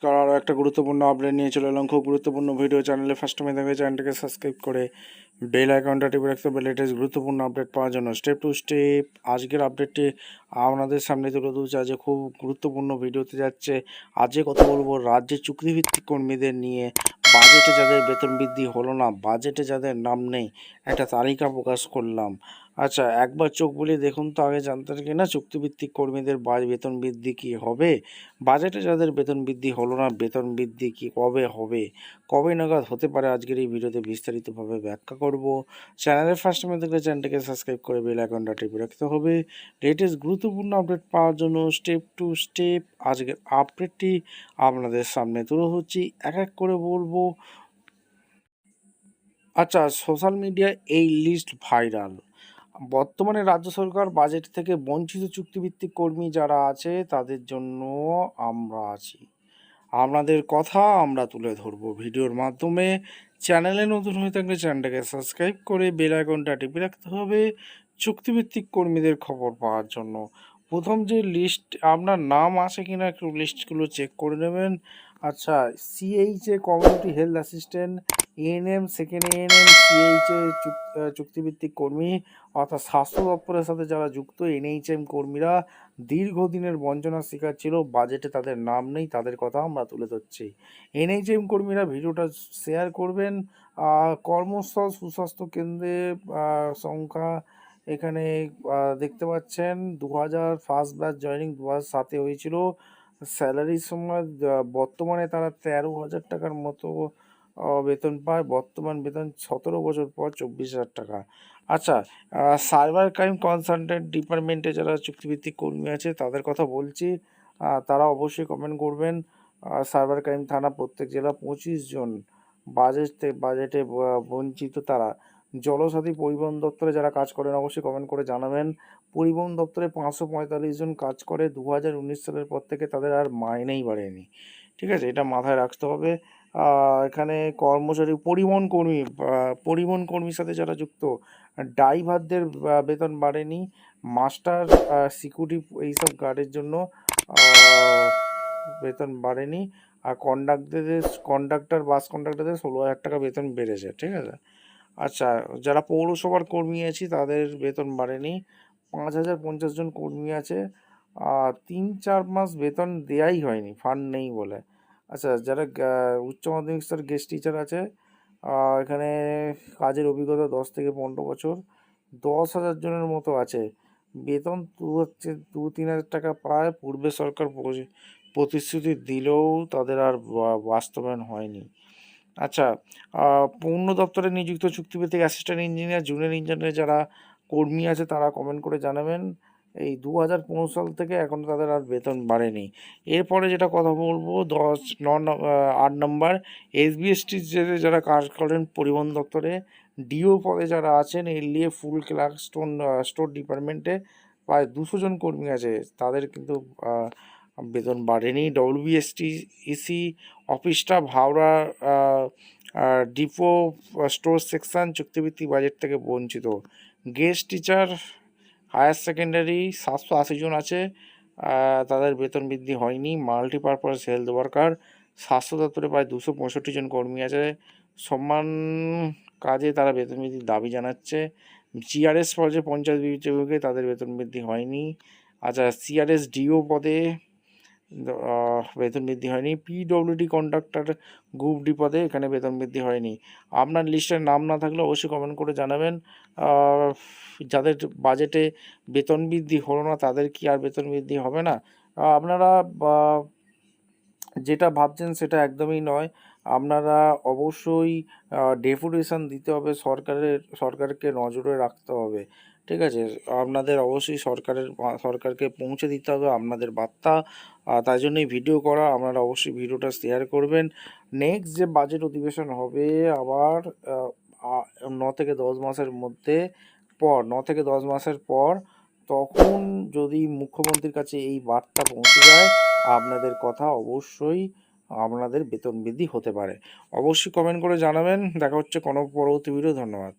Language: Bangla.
আরও একটা গুরুত্বপূর্ণ আপডেট নিয়ে চলে এলাম। খুব গুরুত্বপূর্ণ ভিডিও। চ্যানেলে ফার্স্ট টাইমে দেখে চ্যানেলটাকে সাবস্ক্রাইব করে বেল আইকনটা টিপে রাখতে হবে লেটেস্ট গুরুত্বপূর্ণ আপডেট পাওয়ার জন্য। স্টেপ টু স্টেপ আজকের আপডেটটি আপনাদের সামনে তুলে ধরছে। আজকে খুব গুরুত্বপূর্ণ ভিডিওতে যাচ্ছে। আজকে কথা বলবো রাজ্যের চুক্তিভিত্তিক কর্মীদের নিয়ে। বাজেটে যাদের বেতন বৃদ্ধি হলো না, বাজেটে যাদের নাম নেই, একটা তালিকা প্রকাশ করলাম। আচ্ছা, একবার চোখ বুলিয়ে দেখুন তো, আগে জানতেন কি না চুক্তিভিত্তিক কর্মীদের বেতন বৃদ্ধি কি হবে? বাজেটে যাদের বেতন বৃদ্ধি হলো না, বেতন বৃদ্ধি কি কবে হবে, কবে নাগাদ হতে পারে, আজকের এই ভিডিওতে বিস্তারিতভাবে ব্যাখ্যা করব। চ্যানেলের ফার্স্ট টাইমে দেখলে চ্যানেলটাকে সাবস্ক্রাইব করে বেল আইকনটা টিপে রাখতে হবে লেটেস্ট গুরুত্বপূর্ণ আপডেট পাওয়ার জন্য। স্টেপ টু স্টেপ আজকের আপডেটটি আপনাদের সামনে তুলে ধরছি, এক এক করে বলবো। আচ্ছা, সোশ্যাল মিডিয়ায় এই লিস্ট ভাইরাল। বর্তমানে রাজ্য সরকার বাজেট থেকে বঞ্চিত চুক্তিভিত্তিক কর্মী যারা আছে তাদের জন্য আমরা আছি। আপনাদের কথা আমরা তুলে ধরবো ভিডিওর মাধ্যমে। চ্যানেলে নতুন হয়ে থাকলে চ্যানেলটাকে সাবস্ক্রাইব করে বেল আইকনটা টিপে রাখতে হবে চুক্তিভিত্তিক কর্মীদের খবর পাওয়ার জন্য। প্রথম যে লিস্ট, আপনার নাম আছে কিনা একটু লিস্টগুলো চেক করে নেবেন। আচ্ছা, CHA community health assistant, ANM, second ANM, CHA চুক্তিভিত্তিক কর্মী অর্থাৎ স্বাস্থ্য দপ্তরের সাথে যারা যুক্ত, এনএইচএম কর্মীরা দীর্ঘদিনের বঞ্চনার শিকার ছিল, বাজেটে তাদের নাম নেই, তাদের কথা আমরা তুলে ধরছি। এনএইচএম কর্মীরা ভিডিওটা শেয়ার করবেন। কর্মস্থল সুস্বাস্থ্য কেন্দ্রে সংখ্যা এখানে দেখতে পাচ্ছেন 2000 ফার্স্ট ব্যাচ জয়েনিং 2007 হয়েছিল। স্যালারির সময় বর্তমানে তারা 13,000 টাকার মতো বেতন পায়। বর্তমান বেতন 17 বছর পর 24,000 টাকা। আচ্ছা, সাইবার ক্রাইম কনসালটেন্ট ডিপার্টমেন্টে যারা চুক্তিভিত্তিক কর্মী আছে তাদের কথা বলছি। তারা অবশ্যই কমেন্ট করবেন। সাইবার ক্রাইম থানা প্রত্যেক জেলা 25 জন। বাজেটে বঞ্চিত তারা। জলসাথী পরিবহন দপ্তরে যারা কাজ করেন অবশ্যই কমেন্ট করে জানাবেন। পরিবহন দপ্তরে 545 জন কাজ করে। 2019 সালের পর থেকে তাদের আর মাইনেই বাড়েনি। ঠিক আছে, এটা মাথায় রাখতে হবে। এখানে কর্মচারী পরিবহন কর্মীর সাথে যারা যুক্ত, ড্রাইভারদের বেতন বাড়েনি। মাস্টার, সিকিউরিটি, এইসব গার্ডের জন্য বেতন বাড়েনি। আর কন্ডাক্টর, বাস কন্ডাক্টরদের 16,000 টাকা বেতন বেড়েছে। ঠিক আছে। আচ্ছা, যারা পৌরসভার কর্মী আছে তাদের বেতন বাড়েনি। 5,050 জন কর্মী আছে, 3-4 মাস বেতন দেয়াই হয়নি, ফান্ড নেই বলে। আচ্ছা, যারা উচ্চ মাধ্যমিক স্তর গেস্ট টিচার আছে, এখানে কাজের অভিজ্ঞতা 10 থেকে 15 বছর, 10,000 জনের মতো আছে। বেতন হচ্ছে 2-3 হাজার টাকা পায়। পূর্বে সরকার প্রতিশ্রুতি দিলেও তাদের আর বাস্তবায়ন হয়নি। আচ্ছা, পূর্ণ দপ্তরে নিযুক্ত চুক্তিভিত্তিক অ্যাসিস্ট্যান্ট ইঞ্জিনিয়ার, জুনিয়র ইঞ্জিনিয়ার যারা কর্মী আছে তারা কমেন্ট করে জানাবেন। এই 2015 সাল থেকে এখনও তাদের আর বেতন বাড়েনি। এরপরে যেটা কথা বলবো 8 নম্বর, এসবিএসটি যারা কাজ করেন পরিবহন দপ্তরে, ডিও পদে যারা আছেন, এলডিএ ফুল ক্লার্ক স্টোর ডিপার্টমেন্টে প্রায় 200 জন কর্মী আছে, তাদের কিন্তু বেতন বাড়েনি। WBSTC office staff, Howrah depot store section চুক্তিভিত্তিক বাজেট থেকে বঞ্চিত। গেস্ট টিচার হায়ার সেকেন্ডারি 780 জন আছে, তাদের বেতন বৃদ্ধি হয়নি। মাল্টিপারপাস হেলথ ওয়ার্কার, স্বাস্থ্য দপ্তরে প্রায় 265 জন কর্মী আছে, সমান কাজে তারা বেতন বৃদ্ধির দাবি জানাচ্ছে। জিআরএস পদে পঞ্চায়েত বিভাগে তাদের বেতন বৃদ্ধি হয়নি। আচ্ছা, সিআরএস ডিও পদে বেতন বৃদ্ধি হয়নি। পিডব্লিউডি কন্ডাক্টর গ্রুপ ডি পদে এখানে বেতন বৃদ্ধি হয়নি। আপনার লিস্টের নাম না থাকলে অবশ্যই কমেন্ট করে জানাবেন। যাদের বাজেটে বেতন বৃদ্ধি হলো না তাদের কি আর বেতন বৃদ্ধি হবে না? আপনারা যেটা ভাবছেন সেটা একদমই নয়। আপনারা অবশ্যই ডেপুটেশন দিতে হবে, সরকারকে নজরে রাখতে হবে। ঠিক আছে, আপনাদের অবশ্যই সরকারকে পৌঁছে দিতে হবে আপনাদের বার্তা। তাই জন্যই ভিডিও করা। আপনারা অবশ্যই ভিডিওটা শেয়ার করবেন। নেক্সট যে বাজেট অধিবেশন হবে আবার 9 থেকে 10 মাসের মধ্যে, 9 থেকে 10 মাসের পর, তখন যদি মুখ্যমন্ত্রীর কাছে এই বার্তা পৌঁছে যায়, আপনাদের কথা অবশ্যই আপনাদের বেতন বৃদ্ধি হতে পারে। অবশ্যই কমেন্ট করে জানাবেন। দেখা হচ্ছে কোনো পরবর্তী ভিডিও। ধন্যবাদ।